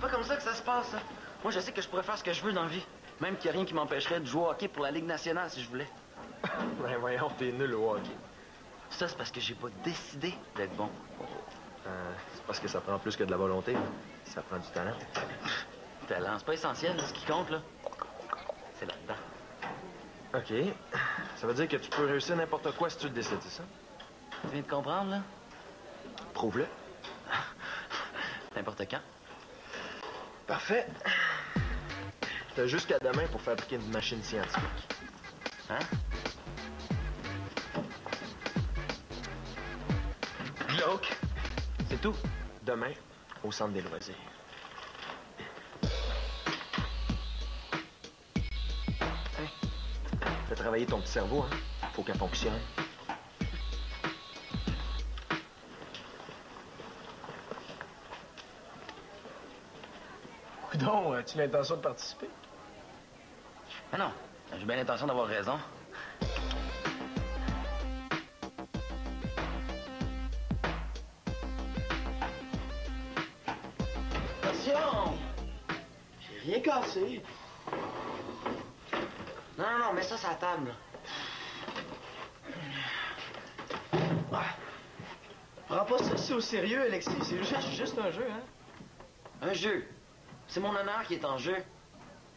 pas comme ça que ça se passe, hein. Moi, je sais que je pourrais faire ce que je veux dans la vie. Même qu'il n'y a rien qui m'empêcherait de jouer au hockey pour la Ligue nationale si je voulais. Ben voyons, t'es nul au hockey. Ça, c'est parce que j'ai pas décidé d'être bon. C'est parce que ça prend plus que de la volonté. Hein. Ça prend du talent. Talent, c'est pas essentiel. Ce qui compte, là, c'est là-dedans. OK. Ça veut dire que tu peux réussir n'importe quoi si tu le décides, c'est ça? Tu viens de comprendre, là? Prouve-le. N'importe quand. Parfait. T'as jusqu'à demain pour fabriquer une machine scientifique. Hein? Glauque. C'est tout. Demain, au centre des loisirs. Hein? Fais travailler ton petit cerveau, hein? Faut qu'elle fonctionne. Coudon, as-tu l'intention de participer? Ah non, j'ai bien l'intention d'avoir raison. Attention! J'ai rien cassé. Non, mets ça sur la table. Prends pas ça si au sérieux, Alexis. C'est juste un jeu, hein? Un jeu. C'est mon honneur qui est en jeu.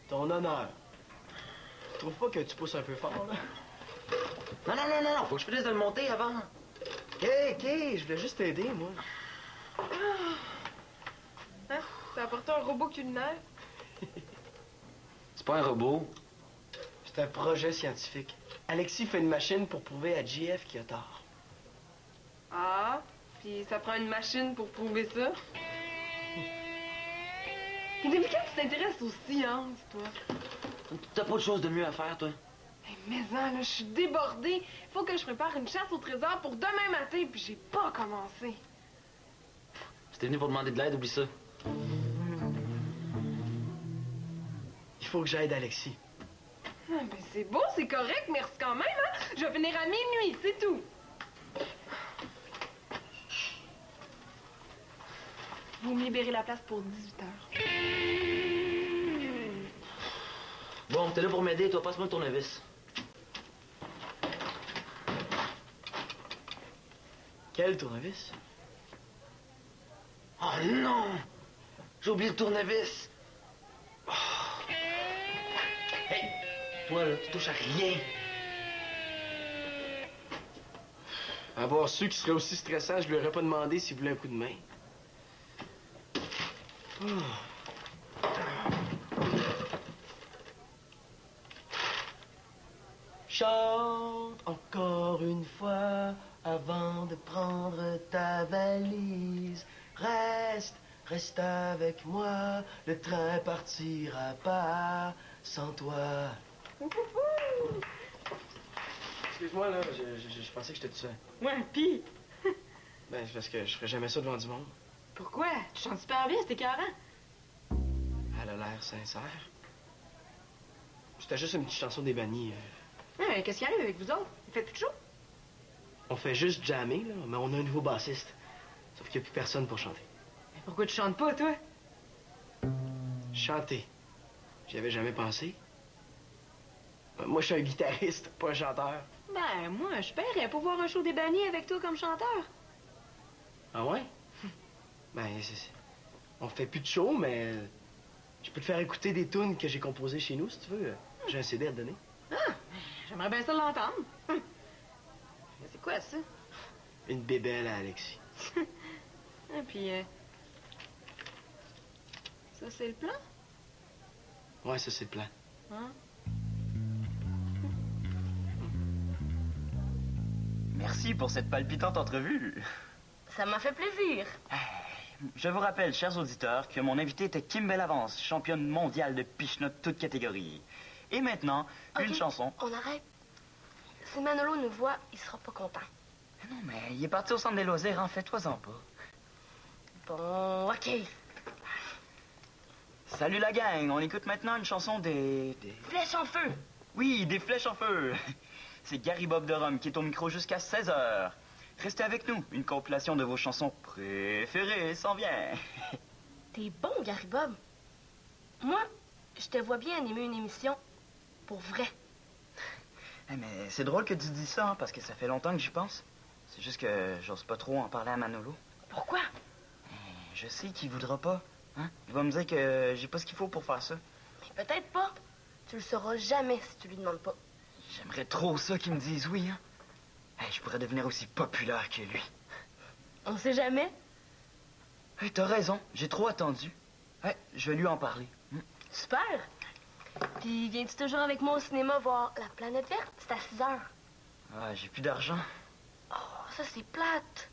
Ton honneur. Tu trouves pas que tu pousses un peu fort, là? Non. Faut que je finisse de le monter avant. OK, je voulais juste t'aider, moi. Hein? T'as apporté un robot culinaire? C'est pas un robot. C'est un projet scientifique. Alexis fait une machine pour prouver à JF qu'il a tort. Ah, puis ça prend une machine pour prouver ça. Et depuis quand tu t'intéresses aux sciences, toi? T'as pas de choses de mieux à faire, toi? Hey, mais là, je suis débordée. Faut que je prépare une chasse au trésor pour demain matin, puis j'ai pas commencé. Si t'es venu pour demander de l'aide, oublie ça. Il faut que j'aide Alexis. Ah, ben c'est beau, c'est correct, merci quand même, hein? Je vais venir à minuit, c'est tout. Vous me libérez la place pour 18 heures. Bon, t'es là pour m'aider, toi, passe-moi le tournevis. Quel tournevis? Oh non! J'ai oublié le tournevis. Oh. Hey! Toi, là, tu touches à rien. Avoir su qu'il serait aussi stressant, je lui aurais pas demandé s'il voulait un coup de main. Chante encore une fois avant de prendre ta valise. Reste avec moi, le train partira pas sans toi. Excuse-moi, là, je pensais que j'étais tout seul. Ouais, pis? Ben, c'est parce que je ferais jamais ça devant du monde. Pourquoi? Tu chantes super bien, c'était écœurant. Elle a l'air sincère. C'était juste une petite chanson des bannis. Ouais, qu'est-ce qu'il y a eu avec vous autres? Il fait plus de chaud? On fait juste jammer, là, mais on a un nouveau bassiste. Sauf qu'il n'y a plus personne pour chanter. Mais pourquoi tu chantes pas, toi? Chanter. J'y avais jamais pensé. Moi, je suis un guitariste, pas un chanteur. Ben, moi, je paierais pour voir un show des bannis avec toi comme chanteur. Ah ouais? Ben, on fait plus de show, mais je peux te faire écouter des tunes que j'ai composées chez nous, si tu veux. J'ai un CD à te donner. Ah, j'aimerais bien ça l'entendre. Mais c'est quoi, ça? Une bébelle à Alexis. Et puis, ça, c'est le plan? Ouais, ça, c'est le plan. Hein? Merci pour cette palpitante entrevue. Ça m'a fait plaisir. Je vous rappelle, chers auditeurs, que mon invité était Kim Bellavance, championne mondiale de piche-notes toutes catégories. Et maintenant, une Ok, chanson. On arrête. Si Manolo nous voit, il sera pas content. Non, mais il est parti au centre des loisirs, en fais-toi-en pas. Bon, ok. Salut la gang, on écoute maintenant une chanson des... Flèche en feu. Oui, des flèches en feu. C'est Gary Bob de Rome qui est au micro jusqu'à 16h. Restez avec nous, une compilation de vos chansons préférées s'en vient. T'es bon, Gary Bob. Moi, je te vois bien animer une émission. Pour vrai. Hey, mais c'est drôle que tu dis ça, hein, parce que ça fait longtemps que j'y pense. C'est juste que j'ose pas trop en parler à Manolo. Pourquoi? Je sais qu'il voudra pas. Hein? Il va me dire que j'ai pas ce qu'il faut pour faire ça. Mais peut-être pas. Tu le sauras jamais si tu lui demandes pas. J'aimerais trop ça qu'il me dise oui, hein? Hey, je pourrais devenir aussi populaire que lui. On sait jamais. Hey, t'as raison, j'ai trop attendu. Hey, je vais lui en parler. Super. Puis viens-tu toujours avec moi au cinéma voir La Planète Verte? C'est à 6 heures. Ah, j'ai plus d'argent. Oh, ça c'est plate.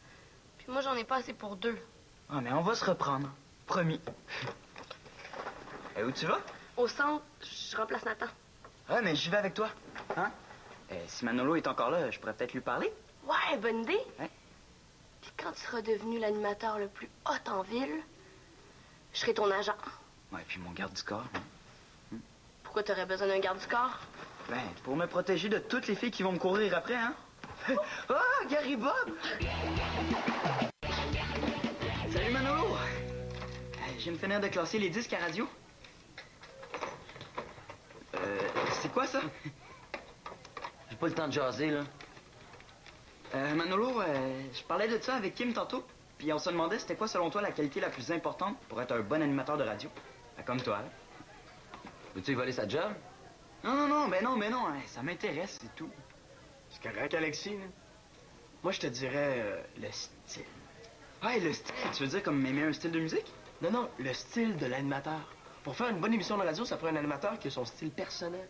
Puis moi j'en ai pas assez pour 2. Ah, mais on va se reprendre. Promis. Et où tu vas? Au centre, je remplace Nathan. Ah, mais j'y vais avec toi. Hein? Si Manolo est encore là, je pourrais peut-être lui parler. Ouais, bonne idée. Ouais. Puis quand tu seras devenu l'animateur le plus hot en ville, je serai ton agent. Ouais, puis mon garde du corps. Hein? Pourquoi t'aurais besoin d'un garde du corps? Ben, pour me protéger de toutes les filles qui vont me courir après, hein? Ah, Gary Bob! Salut, Manolo! Je viens de finir de classer les disques à radio. C'est quoi ça? J'ai pas le temps de jaser, là. Manolo, je parlais de ça avec Kim tantôt, puis on se demandait c'était quoi selon toi la qualité la plus importante pour être un bon animateur de radio? Comme toi, là. Veux-tu y voler sa job? Non, hein, ça m'intéresse, c'est tout. C'est correct, Alexis, là. Moi, je te dirais le style. Ouais, le style, tu veux dire comme aimer un style de musique? Non, le style de l'animateur. Pour faire une bonne émission de radio, ça prend un animateur qui a son style personnel.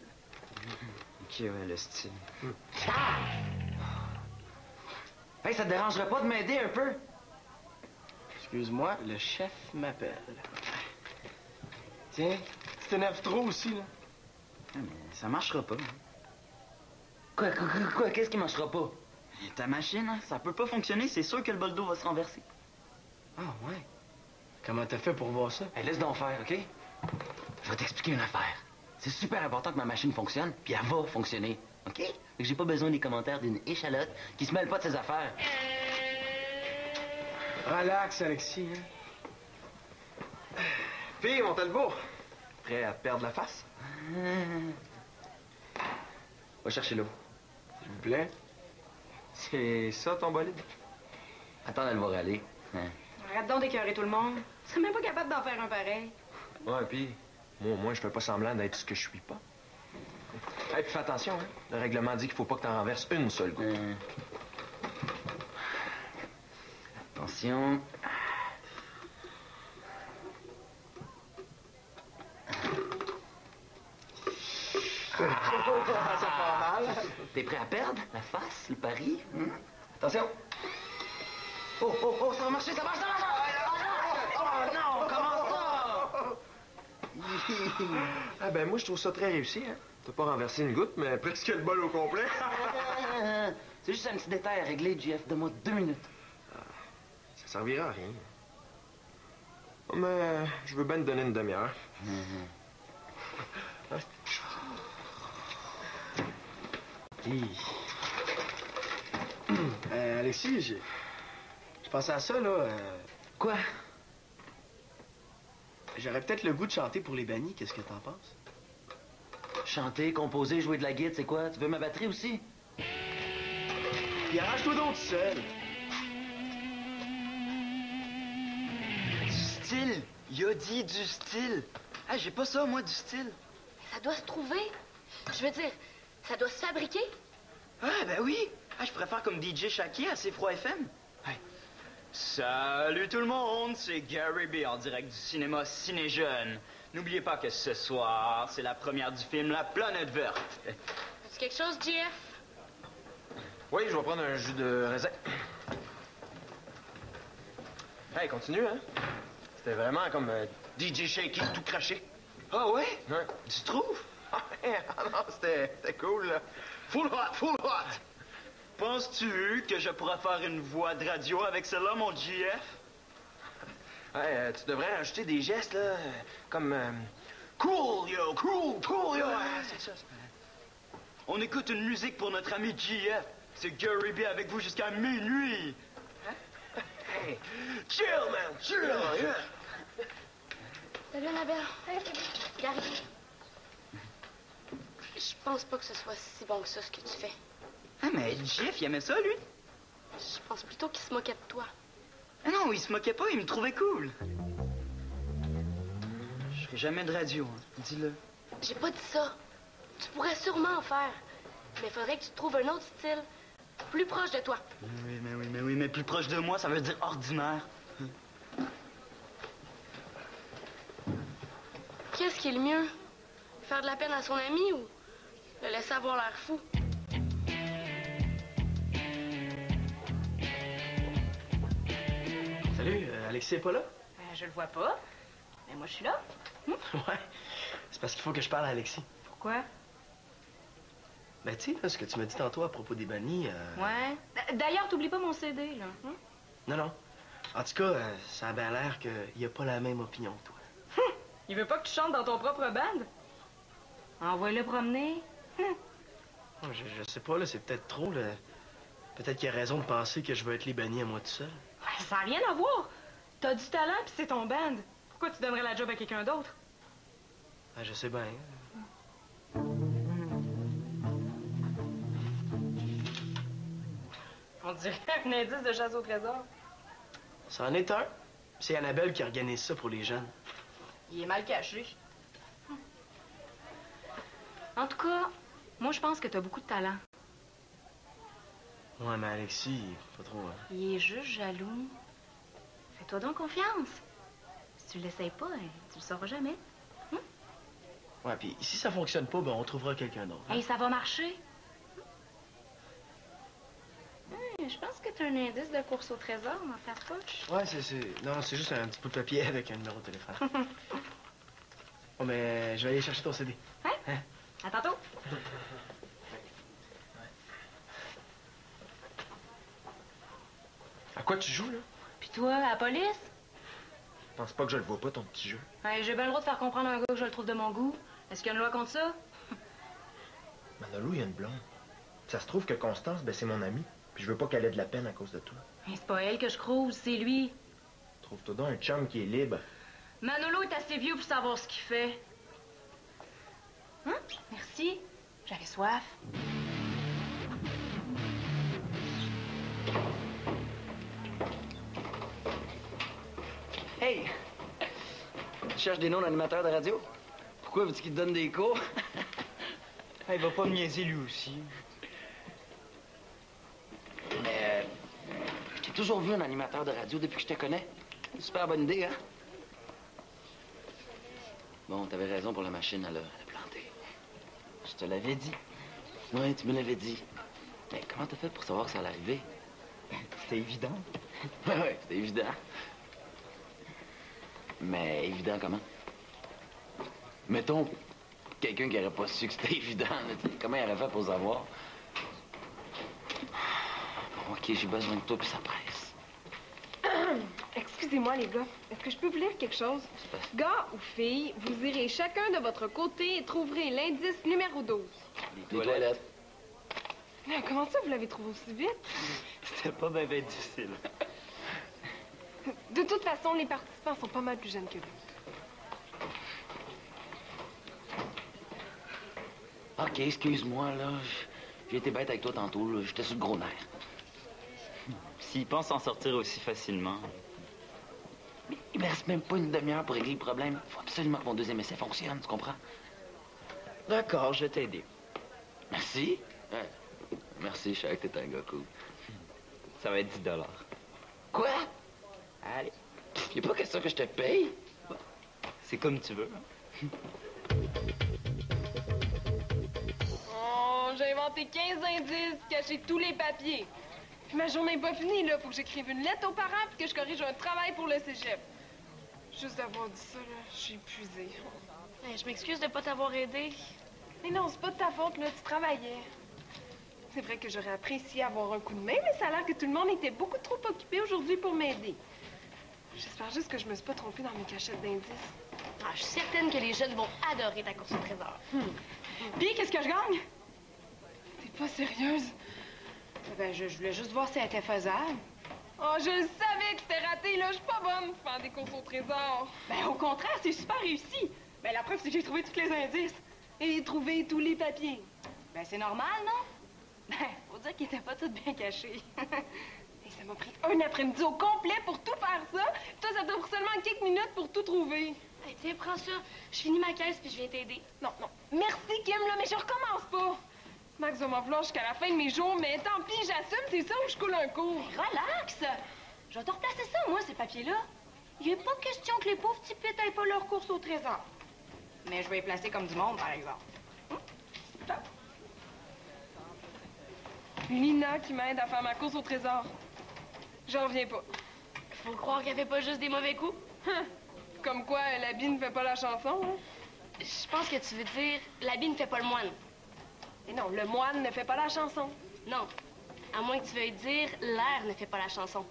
Ok, ouais, le style. Hey, ça te dérangerait pas de m'aider un peu? Excuse-moi, le chef m'appelle. Tiens, tu t'énerves trop aussi, là. Ah, mais ça marchera pas. Quoi? Qu'est-ce qui marchera pas? Et ta machine, hein, ça peut pas fonctionner, c'est sûr que le bol d'eau va se renverser. Ah, ouais. Comment t'as fait pour voir ça? Hey, laisse donc faire, OK? Je vais t'expliquer une affaire. C'est super important que ma machine fonctionne, puis elle va fonctionner, OK? Fait que j'ai pas besoin des commentaires d'une échalote qui se mêle pas de ses affaires. Relax, Alexis, hein. Fille, mon Talbot, prêt à te perdre la face? Va chercher l'eau. S'il vous plaît. C'est ça, ton bolide? Attends, elle va râler. Hein. Arrête donc d'écœurer tout le monde. Tu serais même pas capable d'en faire un pareil. Ouais, puis moi, au moins, je fais pas semblant d'être ce que je suis pas. Hey, puis fais attention, hein. Le règlement dit qu'il faut pas que t'en renverses une seule goutte. Attention. Ça part mal. T'es prêt à perdre la face, le pari? Hein? Attention. Oh, ça va marcher, ça marche! Oh non, comment ça? Ah ben moi, je trouve ça très réussi, hein. T'as pas renversé une goutte, mais presque le bol au complet. C'est juste un petit détail à régler, JF. Donne-moi 2 minutes. Ça servira à rien. Mais je veux bien te donner une demi-heure. Alexis, je pensais à ça, là. Quoi? J'aurais peut-être le goût de chanter pour les bannis. Qu'est-ce que t'en penses? Chanter, composer, jouer de la guitare, c'est quoi? Tu veux ma batterie aussi? Puis arrache-toi donc tout seul. Du style! Il a dit du style! Ah, j'ai pas ça, moi, du style. Ça doit se trouver. Je veux dire, ça doit se fabriquer. Ah, ben oui! Ah, je préfère comme DJ Shaki à C-Froid FM. Hey. Salut tout le monde, c'est Gary B en direct du cinéma Ciné-Jeune. N'oubliez pas que ce soir, c'est la première du film La Planète Verte. C'est quelque chose, JF? Oui, je vais prendre un jus de raisin. Hey, continue, hein? C'était vraiment comme DJ Shaky tout craché. Ah ouais? Ouais. Tu trouves? Ah non, c'était cool, là. Full hot! Penses-tu que je pourrais faire une voix de radio avec celle-là, mon GF? Hey, tu devrais rajouter des gestes, là, comme... cool, yo! Ouais, c'est ça. On écoute une musique pour notre ami GF. C'est Gary B avec vous jusqu'à minuit. Hey, chill, man! Chill! Yeah. Salut, Annabelle. Gary. Je pense pas que ce soit si bon que ça, ce que tu fais. Ah, mais Jeff, il aimait ça, lui. Je pense plutôt qu'il se moquait de toi. Ah non, il se moquait pas, il me trouvait cool. Je ferai jamais de radio, hein. Dis-le. J'ai pas dit ça. Tu pourrais sûrement en faire. Mais faudrait que tu trouves un autre style. Plus proche de toi. Mais plus proche de moi, ça veut dire ordinaire. Qu'est-ce qui est le mieux? Faire de la peine à son ami ou le laisser avoir l'air fou? Salut, Alexis est pas là? Je le vois pas. Mais moi, je suis là. Ouais. C'est parce qu'il faut que je parle à Alexis. Pourquoi? Ben, tu sais, là, ce que tu m'as dit tantôt à propos des bannis. Ouais. D'ailleurs, t'oublies pas mon CD, là. Hein? Non. En tout cas, ça a bien l'air qu'il a pas la même opinion que toi. Il veut pas que tu chantes dans ton propre band? Envoie-le promener. Je sais pas, là, c'est peut-être trop, là. Peut-être qu'il a raison de penser que je veux être les bannis à moi tout seul. Ça n'a rien à voir. T'as du talent, puis c'est ton band. Pourquoi tu donnerais la job à quelqu'un d'autre? Ben, je sais bien. On dirait un indice de chasse au trésor. Ça en est un. C'est Annabelle qui organise ça pour les jeunes. Il est mal caché. En tout cas, moi, je pense que t'as beaucoup de talent. Ouais, mais Alexis, pas trop, hein. Il est juste jaloux. Fais-toi donc confiance. Si tu l'essayes pas, tu le sauras jamais. Ouais, puis si ça fonctionne pas, ben on trouvera quelqu'un d'autre. Hey, ça va marcher. Je pense que t'as un indice de course au trésor dans ta poche. Ouais, Non, c'est juste un petit bout de papier avec un numéro de téléphone. Oh, mais je vais aller chercher ton CD. Hein? À tantôt. À quoi tu joues, là? Puis toi, à la police? Je pense pas que je le vois pas, ton petit jeu. Hey, j'ai bien le droit de faire comprendre à un gars que je le trouve de mon goût. Est-ce qu'il y a une loi contre ça? Manolo, il y a une blonde. Ça se trouve que Constance, ben c'est mon amie. Puis je veux pas qu'elle ait de la peine à cause de toi. Hey, c'est pas elle que je crouse, c'est lui. Trouve-toi donc un chum qui est libre. Manolo est assez vieux pour savoir ce qu'il fait. Hein? Merci. J'avais soif. Hey! Tu cherches des noms d'animateurs de radio? Pourquoi veux-tu qu'ils te donnent des cours? Il va pas me niaiser lui aussi. Mais je t'ai toujours vu un animateur de radio depuis que je te connais. Super bonne idée, hein? Bon, t'avais raison pour la machine, elle a planté. Je te l'avais dit. Ouais, tu me l'avais dit. Mais comment t'as fait pour savoir que ça allait arriver? C'était évident. Ouais, c'était évident. Mais évident comment? Mettons, quelqu'un qui aurait pas su que c'était évident, là, comment il aurait fait pour savoir? Bon, OK, j'ai besoin de toi, puis ça presse. Excusez-moi, les gars. Est-ce que je peux vous lire quelque chose? Gars ou filles, vous irez chacun de votre côté et trouverez l'indice numéro 12. Les toilettes. Comment ça, vous l'avez trouvé aussi vite? C'était pas bien difficile. De toute façon, les participants sont pas mal plus jeunes que vous. OK, excuse-moi, là. J'ai été bête avec toi tantôt, là. J'étais sur le gros nerf. S'il pense s'en sortir aussi facilement. Mais il me reste même pas une demi-heure pour régler le problème. Faut absolument que mon deuxième essai fonctionne, tu comprends? D'accord, je vais t'aider. Merci. Ouais. Merci, je savais que t'étais un gars cool. Ça va être 10 $. Quoi? Allez, Y'a pas question que je te paye? c'est comme tu veux. Oh, j'ai inventé 15 indices, caché tous les papiers. Puis ma journée n'est pas finie, là. Faut que j'écrive une lettre aux parents puis que je corrige un travail pour le cégep. Juste d'avoir dit ça, là, je suis épuisée. Je m'excuse de pas t'avoir aidé. Mais non, c'est pas de ta faute, là. Tu travaillais. C'est vrai que j'aurais apprécié avoir un coup de main, mais ça a l'air que tout le monde était beaucoup trop occupé aujourd'hui pour m'aider. J'espère juste que je me suis pas trompée dans mes cachettes d'indices. Je suis certaine que les jeunes vont adorer ta course au trésor. Puis, qu'est-ce que je gagne? T'es pas sérieuse? Ben, je voulais juste voir si elle était faisable. Oh, je le savais que c'était raté, là. Je suis pas bonne pour faire des courses au trésor. Ben, au contraire, c'est super réussi. Ben, la preuve, c'est que j'ai trouvé tous les indices. Et trouver tous les papiers. Ben, c'est normal, non? Ben, faut dire qu'ils étaient pas tous bien cachés. Et ça m'a pris un après-midi au complet pour tout faire ça. Toi, ça t'a pris seulement quelques minutes pour tout trouver. Hey, tiens, prends ça. Je finis ma caisse puis je viens t'aider. Non, non. Merci, Kim, là, mais je recommence pas. Max va m'en vouloir jusqu'à la fin de mes jours, mais tant pis, j'assume, c'est ça où je coule un cours. Relax! Je vais te replacer ça, moi, ces papiers-là. Il est pas question que les pauvres petits pits aient pas leur course au trésor. Mais je vais les placer comme du monde, par exemple. Lina qui m'aide à faire ma course au trésor. J'en reviens pas. Faut croire qu'elle fait pas juste des mauvais coups. Comme quoi, l'habit ne fait pas la chanson, hein? Je pense que tu veux dire l'habit ne fait pas le moine. Et non, le moine ne fait pas la chanson. Non. À moins que tu veuilles dire l'air ne fait pas la chanson.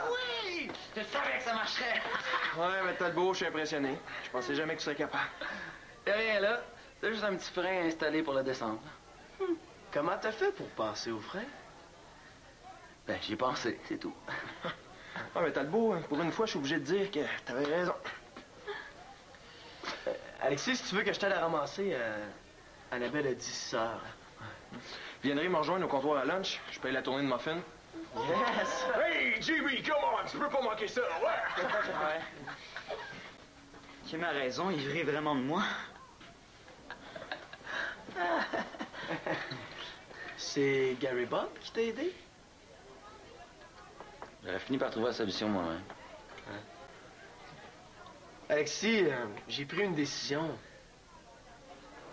Oui! Je savais que ça marcherait! Ouais, mais Talbot, je suis impressionné. Je pensais jamais que tu serais capable. Y'a rien là. C'est juste un petit frein installé pour la descendre. Comment t'as fait pour passer au frein? Ben, j'y ai pensé, c'est tout. Ouais, mais Talbot, pour une fois, je suis obligé de dire que t'avais raison. Alexis, si tu veux que je t'aide à ramasser, Annabelle a dit 6 heures. Viendrez me rejoindre au comptoir à lunch. Je paye la tournée de muffins. Yes! Hey, JB, come on! Tu peux pas manquer ça, ouais! Ouais. Kim a raison, il rit vraiment de moi. C'est Gary Bob qui t'a aidé? J'aurais fini par trouver la solution moi-même. Alexis, j'ai pris une décision.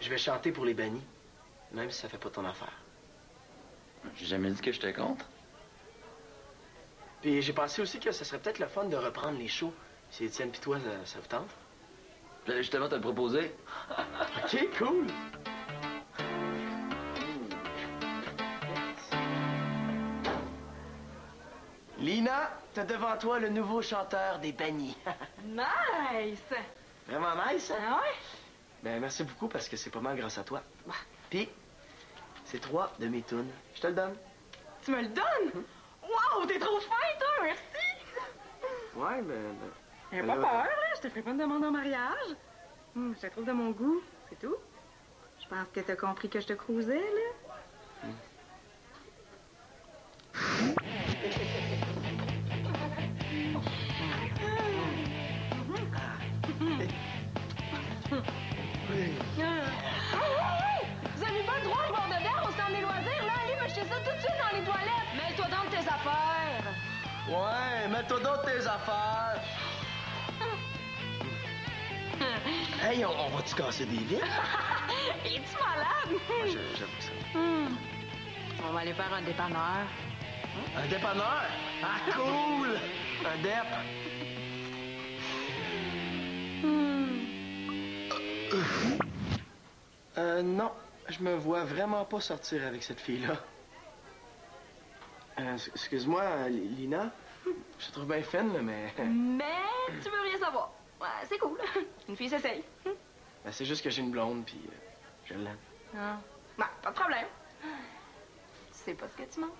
Je vais chanter pour les bannis, même si ça fait pas ton affaire. J'ai jamais dit que j'étais contre. Puis j'ai pensé aussi que ça serait peut-être le fun de reprendre les shows. Si Étienne pis toi, ça vous tente? J'allais justement te le proposer. OK, cool! Lina, t'as devant toi le nouveau chanteur des bannis. Nice! Vraiment nice, hein? Ah ouais? Ben, merci beaucoup parce que c'est pas mal grâce à toi. Puis, c'est 3 de mes tunes. Je te le donne. Tu me le donnes? Wow, t'es trop fin, toi, merci! Ouais, mais... J'ai pas peur, là. Je te ferai pas une demande en mariage. Je te trouve de mon goût, c'est tout. Je pense que t'as compris que je te cruisais, là. Vous avez pas le droit de boire de bière au centre des loisirs, là? Allez m'acheter ça tout de suite dans les toilettes. Mets-toi dans tes affaires. Ouais, mets-toi dans tes affaires. Hey, on va-tu casser des vitres? Es-tu malade? Ouais, j'avoue que ça. On va aller faire un dépanneur. Un dépanneur? Ah, cool! Un dep. Non, je me vois vraiment pas sortir avec cette fille-là. Excuse-moi, Lina. Je te trouve bien fine, là, mais... Mais tu veux rien savoir. Ouais, c'est cool. Une fille s'essaye. Ben, c'est juste que j'ai une blonde, puis je l'aime. Ah. Ben, pas de problème. Tu sais pas ce que tu manques.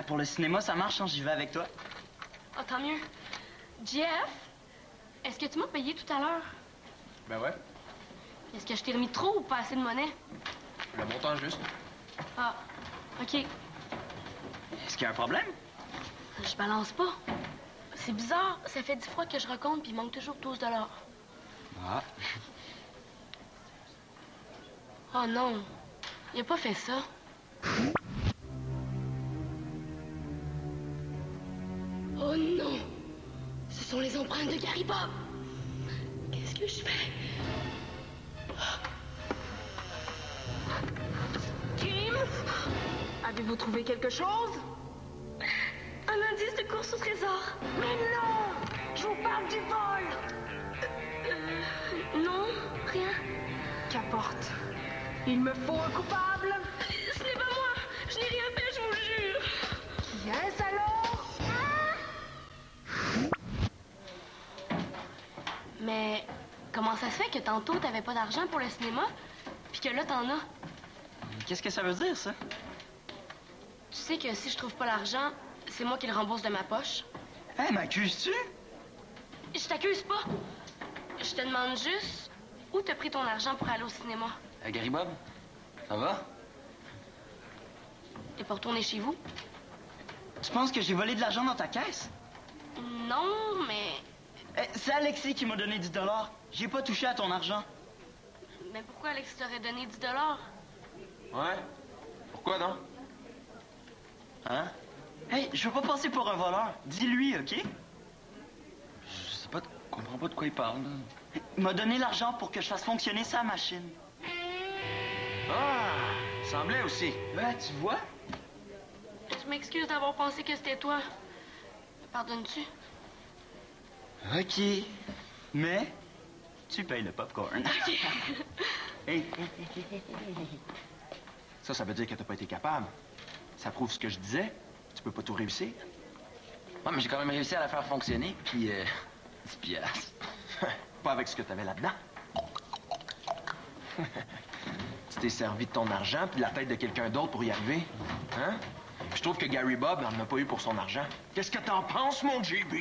Pour le cinéma, ça marche, hein, j'y vais avec toi. Oh, tant mieux. Jeff, est-ce que tu m'as payé tout à l'heure? Ben ouais, Est-ce que je t'ai remis trop ou pas assez de monnaie? le montant juste. Ah, OK. Est-ce qu'il y a un problème? Je balance pas. C'est bizarre. Ça fait 10 fois que je recompte puis il manque toujours 12 $. Ah. Oh non. Il a pas fait ça. Oh non. Ce sont les empreintes de Gary Bob. Qu'est-ce que je fais? Kim? Avez-vous trouvé quelque chose? Un indice de course au trésor. Mais non! Je vous parle du vol! Non, rien. Qu'importe. Il me faut un coupable. Ce n'est pas moi. Je n'ai rien fait, je vous le jure. Qui est-ce alors? Comment ça se fait que tantôt, t'avais pas d'argent pour le cinéma, puis que là, t'en as? Qu'est-ce que ça veut dire, ça? Tu sais que si je trouve pas l'argent, c'est moi qui le rembourse de ma poche. Hein, m'accuses-tu? Je t'accuse pas. Je te demande juste où t'as pris ton argent pour aller au cinéma. Gary Bob, ça va? T'es pas retourné chez vous? Tu penses que j'ai volé de l'argent dans ta caisse? Non, mais... C'est Alexis qui m'a donné 10 $. J'ai pas touché à ton argent. Mais pourquoi Alex t'aurait donné 10 $? Ouais? Pourquoi donc? Hein? Hey, je veux pas passer pour un voleur. Dis-lui, OK? Je sais pas, comprends pas de quoi il parle, là. Il m'a donné l'argent pour que je fasse fonctionner sa machine. Ah! Semblait aussi. Ouais, tu vois? Je m'excuse d'avoir pensé que c'était toi. Me pardonnes-tu? OK. Mais tu payes le popcorn. Hey. Ça veut dire que t'as pas été capable. Ça prouve ce que je disais. Tu peux pas tout réussir. Ouais, mais j'ai quand même réussi à la faire fonctionner, puis 10 piastres. Pas avec ce que t'avais là-dedans. Tu t'es servi de ton argent puis de la tête de quelqu'un d'autre pour y arriver. Hein? Je trouve que Gary Bob n'en a pas eu pour son argent. Qu'est-ce que t'en penses, mon JB?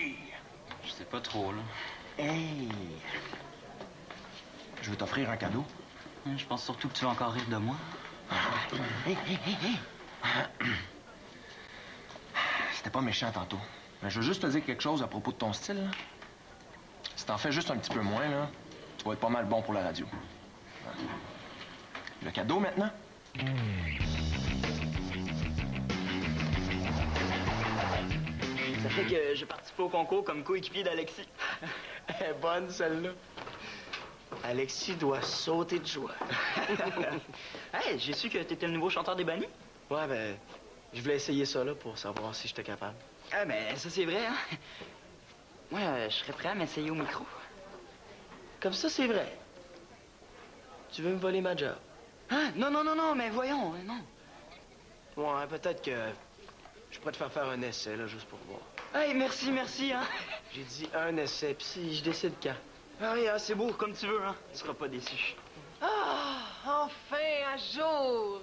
Je sais pas trop, là. Hey! Je veux t'offrir un cadeau. Je pense surtout que tu vas encore rire de moi. Hey! C'était pas méchant tantôt. Mais je veux juste te dire quelque chose à propos de ton style, là. Si t'en fais juste un petit peu moins, là, tu vas être pas mal bon pour la radio. Le cadeau, maintenant? Ça fait que j'ai participé au concours comme coéquipier d'Alexis. Elle est bonne, celle-là. Alexis doit sauter de joie. Hey, j'ai su que t'étais le nouveau chanteur des bannis. Ouais, ben, je voulais essayer ça, là, pour savoir si j'étais capable. Ah, mais ça, c'est vrai, hein? Moi, je serais prêt à m'essayer au micro. Comme ça, c'est vrai. Tu veux me voler ma job? Ah, non, mais voyons, non. Ouais, peut-être que je pourrais te faire un essai, là, juste pour voir. Hey, merci, hein? J'ai dit un essai, puis si je décide quand. Ah oui, c'est beau, comme tu veux, hein? Tu seras pas déçu. Ah, enfin, à jour!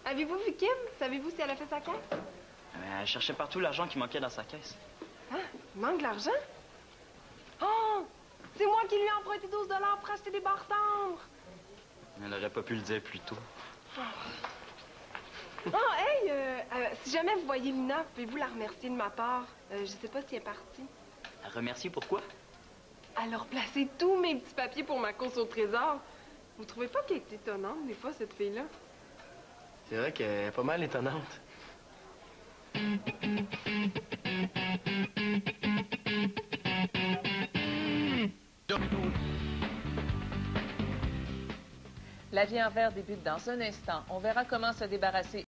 Avez-vous vu Kim? Savez-vous si elle a fait sa caisse? Elle cherchait partout l'argent qui manquait dans sa caisse. Hein? Il manque de l'argent? Oh! C'est moi qui lui ai emprunté 12 $ pour acheter des barres tendres! Elle aurait pas pu le dire plus tôt. Oh, hey! Si jamais vous voyez Lina, pouvez-vous la remercier de ma part? Je sais pas si elle est partie. La remercier pourquoi? Elle a replacé tous mes petits papiers pour ma course au trésor. Vous trouvez pas qu'elle est étonnante, des fois, cette fille-là? C'est vrai qu'elle est pas mal étonnante. La vie en vert débute dans un instant. On verra comment se débarrasser